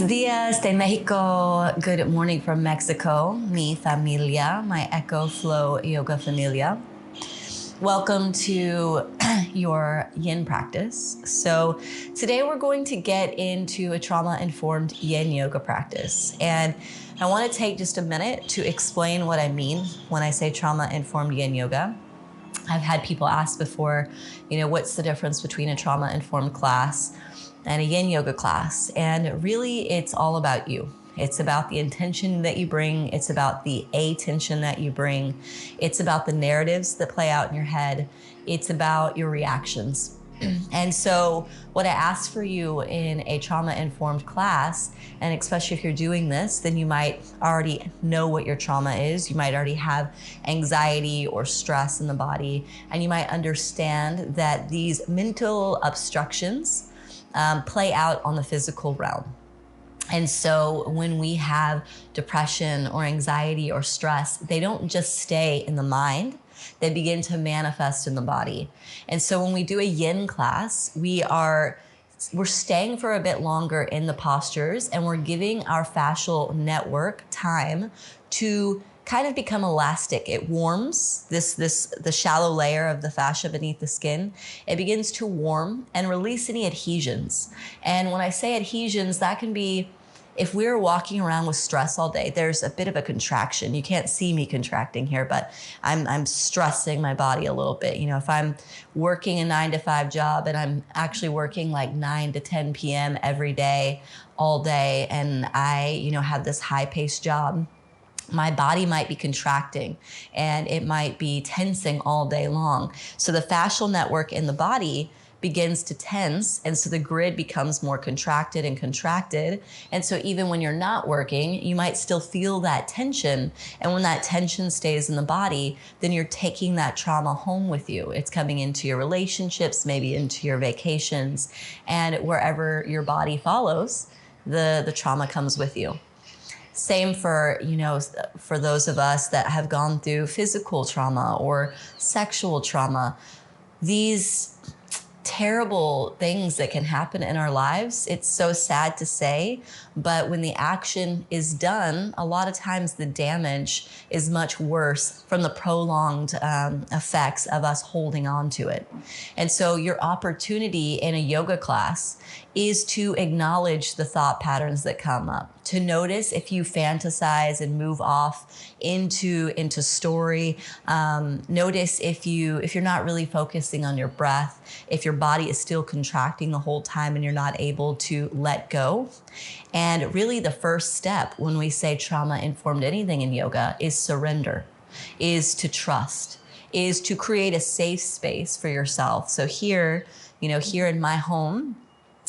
Buenos dias de Mexico. Good morning from Mexico. Mi familia, my Echo Flow Yoga familia. Welcome to your Yin practice. So today we're going to get into a trauma-informed Yin Yoga practice. And I want to take just a minute to explain what I mean when I say trauma-informed Yin Yoga. I've had people ask before, what's the difference between a trauma-informed class and a Yin Yoga class? And really, it's all about you. It's about the intention that you bring. It's about the attention that you bring. It's about the narratives that play out in your head. It's about your reactions. And so what I ask for you in a trauma-informed class, and especially if you're doing this, then you might already know what your trauma is. You might already have anxiety or stress in the body, and you might understand that these mental obstructions play out on the physical realm. And so when we have depression or anxiety or stress, they don't just stay in the mind, they begin to manifest in the body. And so when we do a Yin class, we're staying for a bit longer in the postures, and we're giving our fascial network time to kind of become elastic. It warms the shallow layer of the fascia beneath the skin. It begins to warm and release any adhesions. And when I say adhesions, that can be, if we're walking around with stress all day, there's a bit of a contraction. You can't see me contracting here, but I'm stressing my body a little bit. If I'm working a 9-to-5 job and I'm actually working like 9 to 10 p.m. every day, all day, and I, have this high-paced job, my body might be contracting and it might be tensing all day long. So the fascial network in the body begins to tense, and so the grid becomes more contracted and contracted. And so even when you're not working, you might still feel that tension. And when that tension stays in the body, then you're taking that trauma home with you. It's coming into your relationships, maybe into your vacations, and wherever your body follows, the trauma comes with you. Same for, for those of us that have gone through physical trauma or sexual trauma. These terrible things that can happen in our lives. It's so sad to say, but when the action is done, a lot of times the damage is much worse from the prolonged effects of us holding on to it. And so your opportunity in a yoga class is to acknowledge the thought patterns that come up, to notice if you fantasize and move off into story. Notice if you're not really focusing on your breath, if your body is still contracting the whole time and you're not able to let go. And really the first step when we say trauma-informed anything in yoga is surrender, is to trust, is to create a safe space for yourself. So here in my home,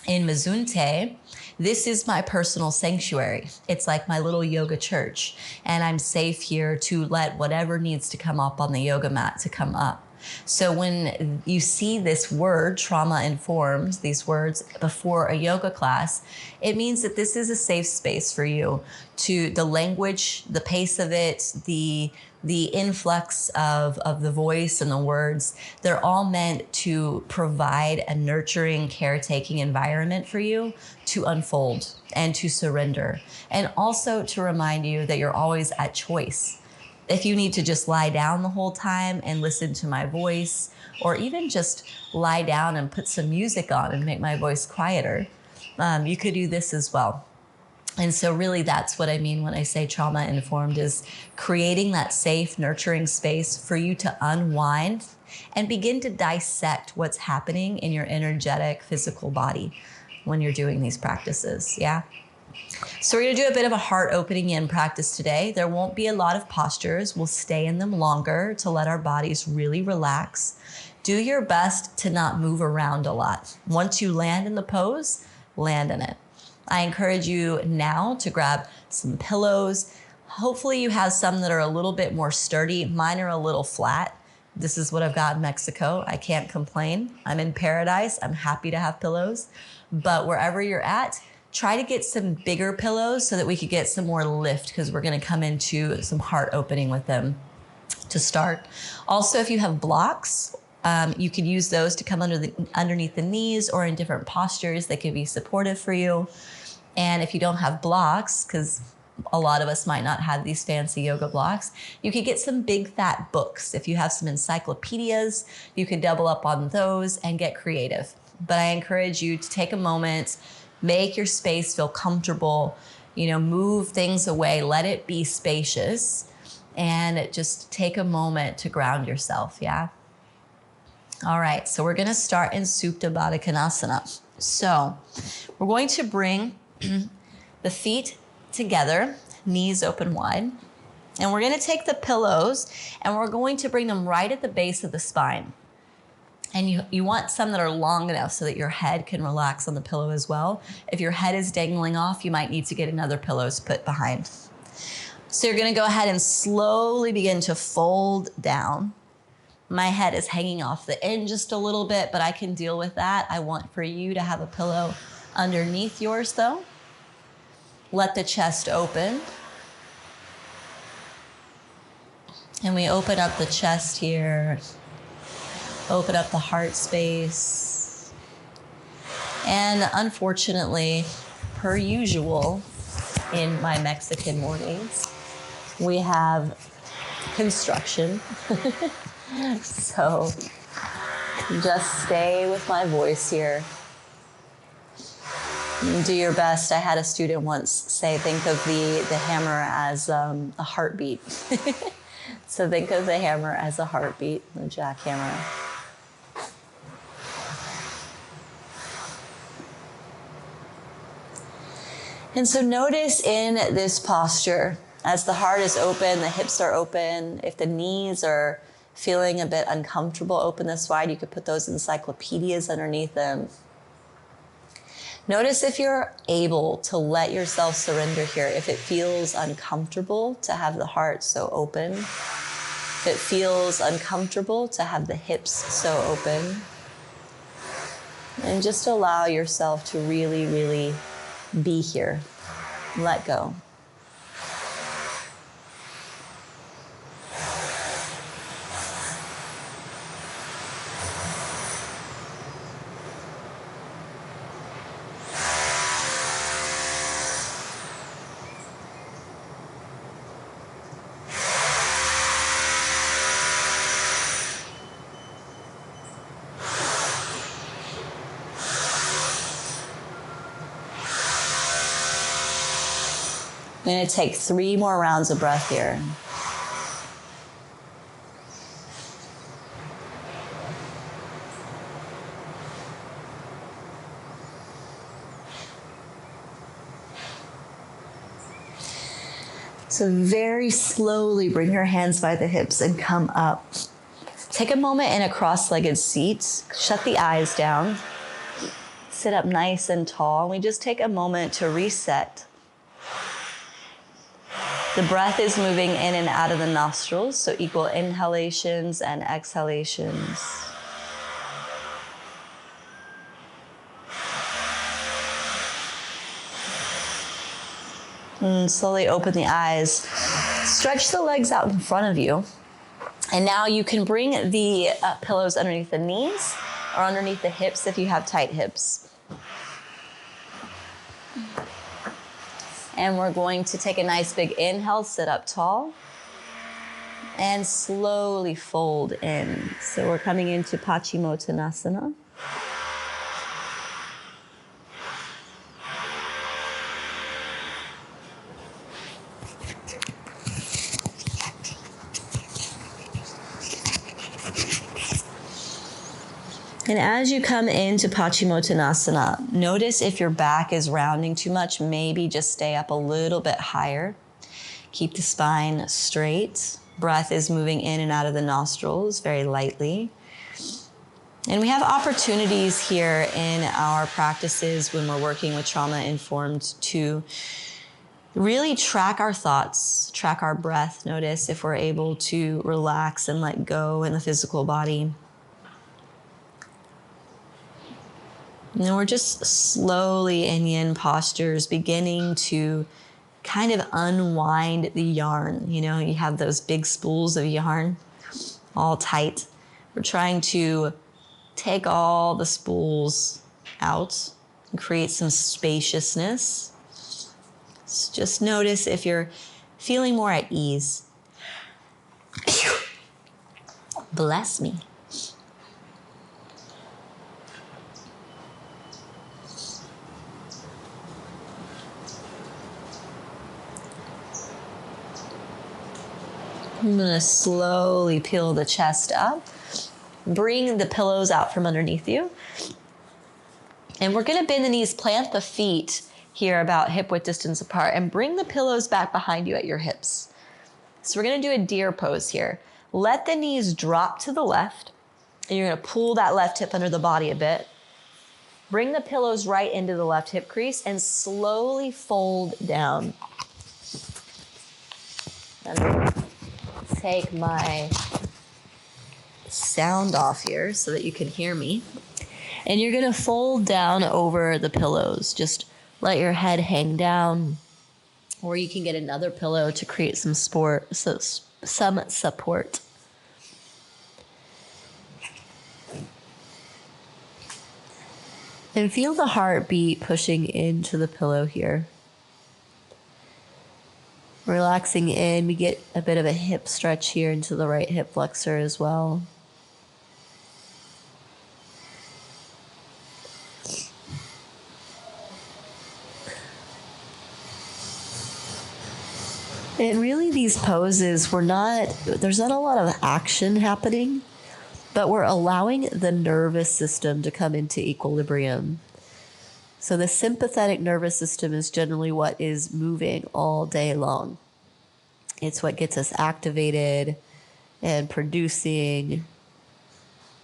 in Mazunte, this is my personal sanctuary. It's like my little yoga church, and I'm safe here to let whatever needs to come up on the yoga mat to come up. So when you see this word, trauma-informed, these words before a yoga class, it means that this is a safe space for you. The language, the pace of it, the influx of the voice and the words, they're all meant to provide a nurturing, caretaking environment for you to unfold and to surrender. And also to remind you that you're always at choice. If you need to just lie down the whole time and listen to my voice, or even just lie down and put some music on and make my voice quieter, you could do this as well. And so really that's what I mean when I say trauma-informed, is creating that safe, nurturing space for you to unwind and begin to dissect what's happening in your energetic, physical body when you're doing these practices, yeah? So we're gonna do a bit of a heart-opening Yin practice today. There won't be a lot of postures. We'll stay in them longer to let our bodies really relax. Do your best to not move around a lot. Once you land in the pose, land in it. I encourage you now to grab some pillows. Hopefully you have some that are a little bit more sturdy. Mine are a little flat. This is what I've got in Mexico. I can't complain. I'm in paradise. I'm happy to have pillows. But wherever you're at, try to get some bigger pillows so that we could get some more lift, because we're gonna come into some heart opening with them to start. Also, if you have blocks, you can use those to come underneath the knees or in different postures that can be supportive for you. And if you don't have blocks, because a lot of us might not have these fancy yoga blocks, you could get some big fat books. If you have some encyclopedias, you could double up on those and get creative. But I encourage you to take a moment, make your space feel comfortable, move things away, let it be spacious, and just take a moment to ground yourself, yeah? All right, so we're gonna start in Supta Baddha Konasana. So we're going to bring the feet together, knees open wide, and we're gonna take the pillows and we're going to bring them right at the base of the spine. And you want some that are long enough so that your head can relax on the pillow as well. If your head is dangling off, you might need to get another pillows put behind. So you're gonna go ahead and slowly begin to fold down. My head is hanging off the end just a little bit, but I can deal with that. I want for you to have a pillow underneath yours though. Let the chest open. And we open up the chest here. Open up the heart space. And unfortunately, per usual in my Mexican mornings, we have construction. So just stay with my voice here. Do your best. I had a student once say, think of the hammer as a heartbeat. So think of the hammer as a heartbeat, the jackhammer. And so notice in this posture, as the heart is open, the hips are open, if the knees are feeling a bit uncomfortable, open this wide, you could put those encyclopedias underneath them. Notice if you're able to let yourself surrender here, if it feels uncomfortable to have the heart so open, if it feels uncomfortable to have the hips so open, and just allow yourself to really, really be here. Let go. I'm going to take 3 more rounds of breath here. So very slowly bring your hands by the hips and come up. Take a moment in a cross-legged seat. Shut the eyes down. Sit up nice and tall. We just take a moment to reset. The breath is moving in and out of the nostrils, so equal inhalations and exhalations. And slowly open the eyes. Stretch the legs out in front of you. And now you can bring the pillows underneath the knees or underneath the hips if you have tight hips. And we're going to take a nice big inhale, sit up tall, and slowly fold in. So we're coming into Paschimottanasana. And as you come into Paschimottanasana, notice if your back is rounding too much, maybe just stay up a little bit higher. Keep the spine straight. Breath is moving in and out of the nostrils very lightly. And we have opportunities here in our practices when we're working with trauma-informed to really track our thoughts, track our breath. Notice if we're able to relax and let go in the physical body. And then we're just slowly in yin postures beginning to kind of unwind the yarn. You know, you have those big spools of yarn all tight. We're trying to take all the spools out and create some spaciousness. So just notice if you're feeling more at ease. Bless me. I'm going to slowly peel the chest up. Bring the pillows out from underneath you. And we're going to bend the knees, plant the feet here about hip width distance apart, and bring the pillows back behind you at your hips. So we're going to do a deer pose here. Let the knees drop to the left, and you're going to pull that left hip under the body a bit. Bring the pillows right into the left hip crease and slowly fold down. And take my sound off here so that you can hear me. And you're going to fold down over the pillows. Just let your head hang down, or you can get another pillow to create some support. And feel the heartbeat pushing into the pillow here. Relaxing in, we get a bit of a hip stretch here into the right hip flexor as well. And really these poses, there's not a lot of action happening, but we're allowing the nervous system to come into equilibrium. So the sympathetic nervous system is generally what is moving all day long. It's what gets us activated and producing.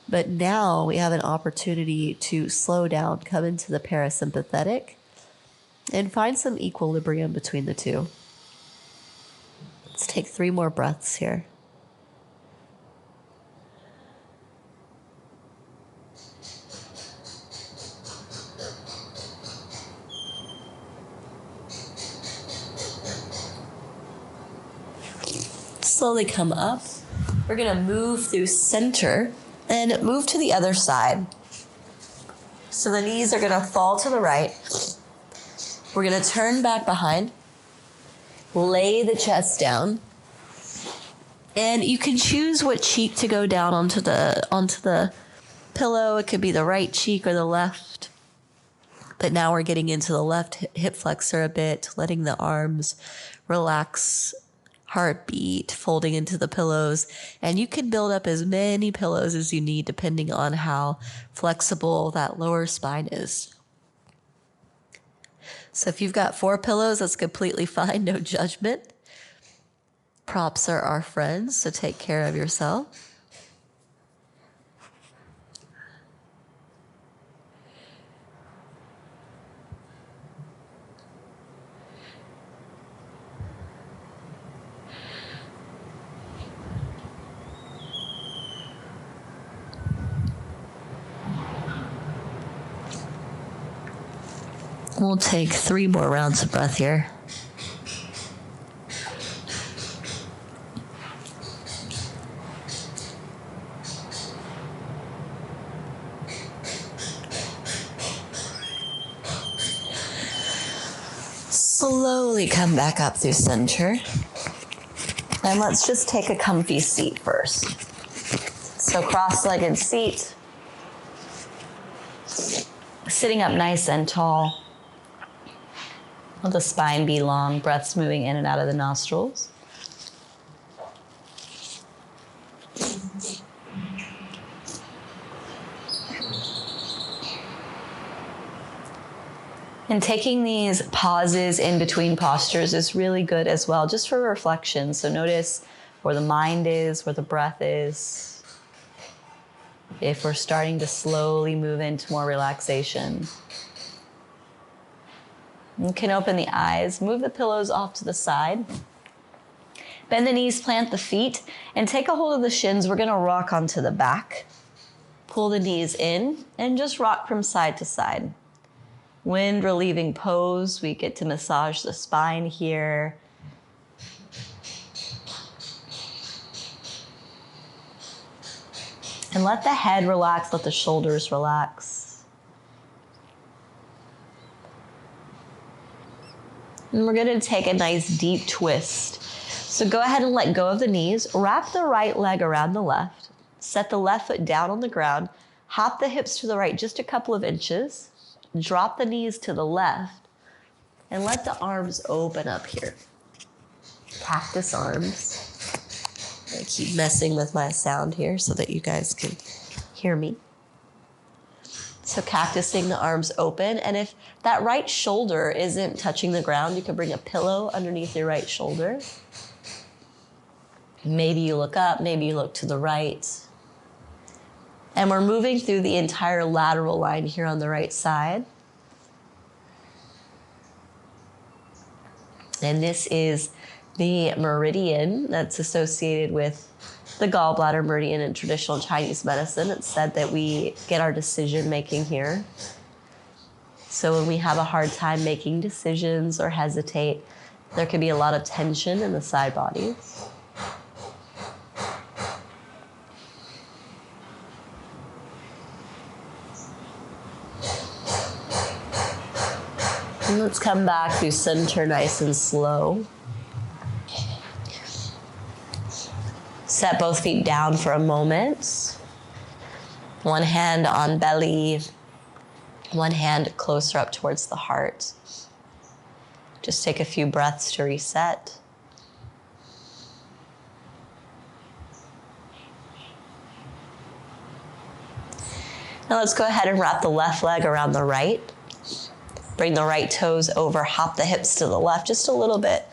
But now we have an opportunity to slow down, come into the parasympathetic, and find some equilibrium between the two. Let's take 3 more breaths here. Slowly come up. We're going to move through center and move to the other side. So the knees are going to fall to the right. We're going to turn back behind. Lay the chest down. And you can choose what cheek to go down onto the pillow. It could be the right cheek or the left. But now we're getting into the left hip flexor a bit, letting the arms relax, heartbeat, folding into the pillows. And you can build up as many pillows as you need depending on how flexible that lower spine is. So if you've got 4 pillows, that's completely fine, no judgment. Props are our friends, so take care of yourself. We'll take 3 more rounds of breath here. Slowly come back up through center. And let's just take a comfy seat first. So cross-legged seat. Sitting up nice and tall. Let the spine be long, breaths moving in and out of the nostrils. And taking these pauses in between postures is really good as well, just for reflection. So notice where the mind is, where the breath is. If we're starting to slowly move into more relaxation. You can open the eyes, move the pillows off to the side. Bend the knees, plant the feet, and take a hold of the shins. We're going to rock onto the back. Pull the knees in and just rock from side to side. Wind relieving pose. We get to massage the spine here. And let the head relax, let the shoulders relax. And we're gonna take a nice deep twist. So go ahead and let go of the knees. Wrap the right leg around the left. Set the left foot down on the ground. Hop the hips to the right just a couple of inches. Drop the knees to the left. And let the arms open up here. Cactus arms. I keep messing with my sound here so that you guys can hear me. So cactusing the arms open. And if that right shoulder isn't touching the ground, you can bring a pillow underneath your right shoulder. Maybe you look up, maybe you look to the right. And we're moving through the entire lateral line here on the right side. And this is the meridian that's associated with the gallbladder meridian in traditional Chinese medicine. It's said that we get our decision making here. So when we have a hard time making decisions or hesitate, there can be a lot of tension in the side bodies. And let's come back through center nice and slow. Set both feet down for a moment. One hand on belly, one hand closer up towards the heart. Just take a few breaths to reset. Now let's go ahead and wrap the left leg around the right. Bring the right toes over, hop the hips to the left just a little bit,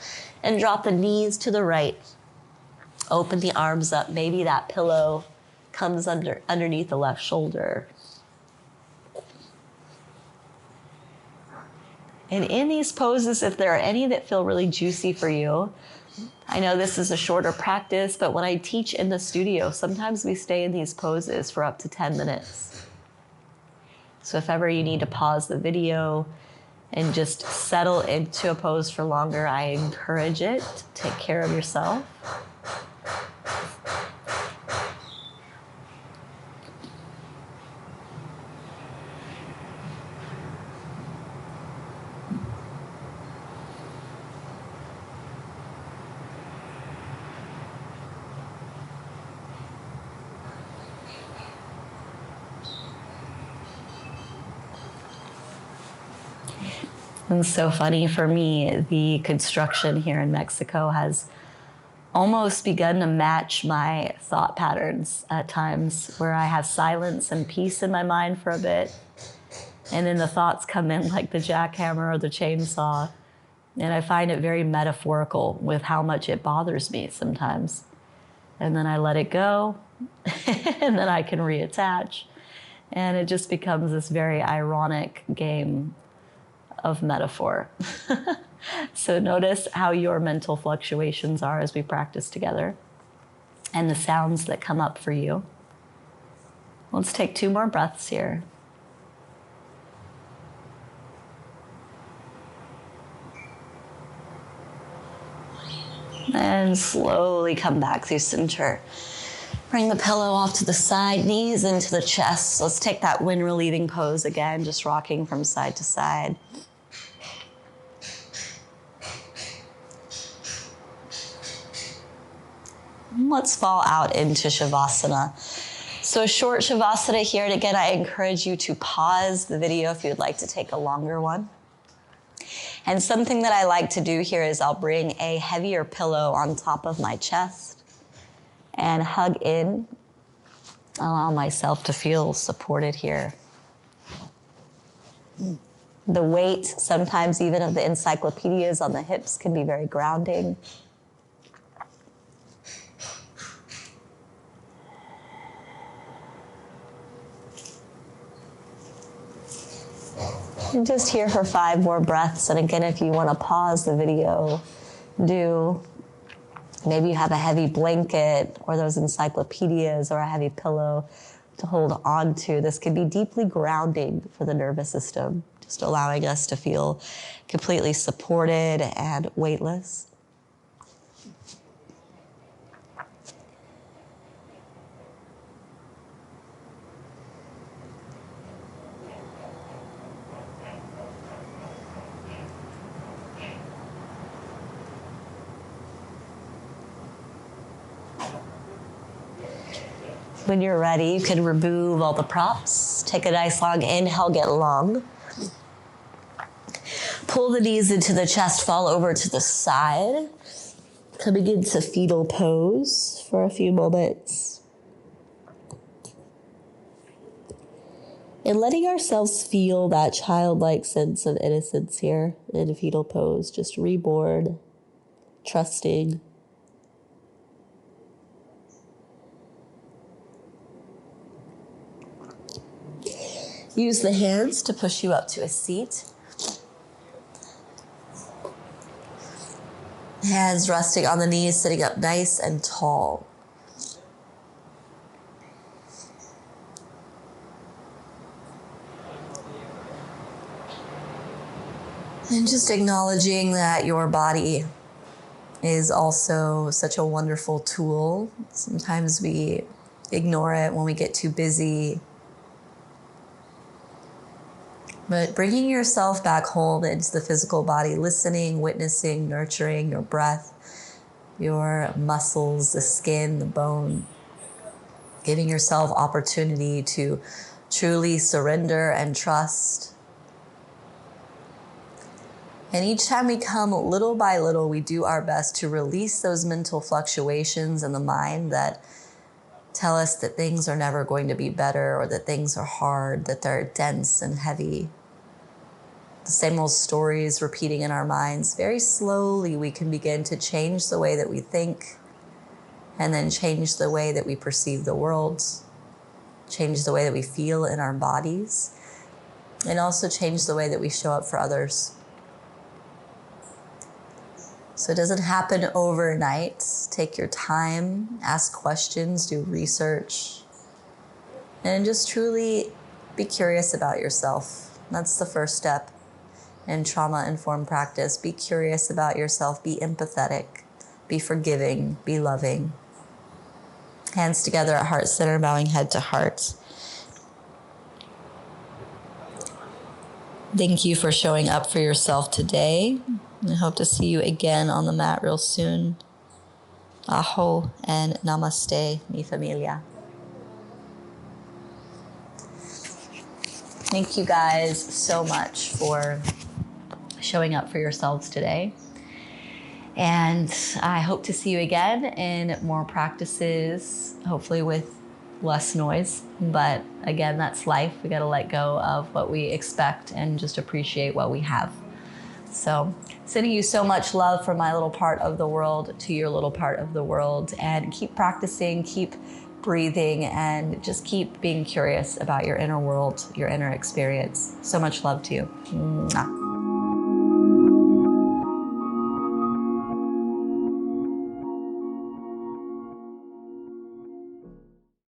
and drop the knees to the right. Open the arms up. Maybe that pillow comes underneath the left shoulder. And in these poses, if there are any that feel really juicy for you, I know this is a shorter practice, but when I teach in the studio, sometimes we stay in these poses for up to 10 minutes. So if ever you need to pause the video and just settle into a pose for longer, I encourage it. Take care of yourself. It's so funny for me, the construction here in Mexico has almost begun to match my thought patterns at times, where I have silence and peace in my mind for a bit, and then the thoughts come in like the jackhammer or the chainsaw, and I find it very metaphorical with how much it bothers me sometimes. And then I let it go, and then I can reattach, and it just becomes this very ironic game of metaphor. So notice how your mental fluctuations are as we practice together and the sounds that come up for you. Let's take 2 more breaths here. And slowly come back through center. Bring the pillow off to the side, knees into the chest. Let's take that wind relieving pose again, just rocking from side to side. Let's fall out into Shavasana. So a short Shavasana here, and again, I encourage you to pause the video if you'd like to take a longer one. And something that I like to do here is I'll bring a heavier pillow on top of my chest and hug in, allow myself to feel supported here. The weight, sometimes even of the encyclopedias on the hips, can be very grounding. And just here for 5 more breaths. And again, if you want to pause the video, do. Maybe you have a heavy blanket or those encyclopedias or a heavy pillow to hold on to. This can be deeply grounding for the nervous system, just allowing us to feel completely supported and weightless. When you're ready, you can remove all the props. Take a nice long inhale, get long. Pull the knees into the chest, fall over to the side. Coming into fetal pose for a few moments. And letting ourselves feel that childlike sense of innocence here in a fetal pose, just reborn, trusting. Use the hands to push you up to a seat. Hands resting on the knees, sitting up nice and tall. And just acknowledging that your body is also such a wonderful tool. Sometimes we ignore it when we get too busy. But bringing yourself back home into the physical body, listening, witnessing, nurturing your breath, your muscles, the skin, the bone, giving yourself opportunity to truly surrender and trust. And each time we come little by little, we do our best to release those mental fluctuations in the mind that tell us that things are never going to be better, or that things are hard, that they're dense and heavy. The same old stories repeating in our minds. Very slowly, we can begin to change the way that we think, and then change the way that we perceive the world, change the way that we feel in our bodies, and also change the way that we show up for others. So it doesn't happen overnight. Take your time, ask questions, do research, and just truly be curious about yourself. That's the first step in trauma-informed practice. Be curious about yourself, be empathetic, be forgiving, be loving. Hands together at heart center, bowing head to heart. Thank you for showing up for yourself today. I hope to see you again on the mat real soon. Aho and namaste, mi familia. Thank you guys so much for showing up for yourselves today. And I hope to see you again in more practices, hopefully with less noise. But again, that's life. We got to let go of what we expect and just appreciate what we have. So sending you so much love from my little part of the world to your little part of the world, and keep practicing, keep breathing, and just keep being curious about your inner world, your inner experience. So much love to you. Mwah.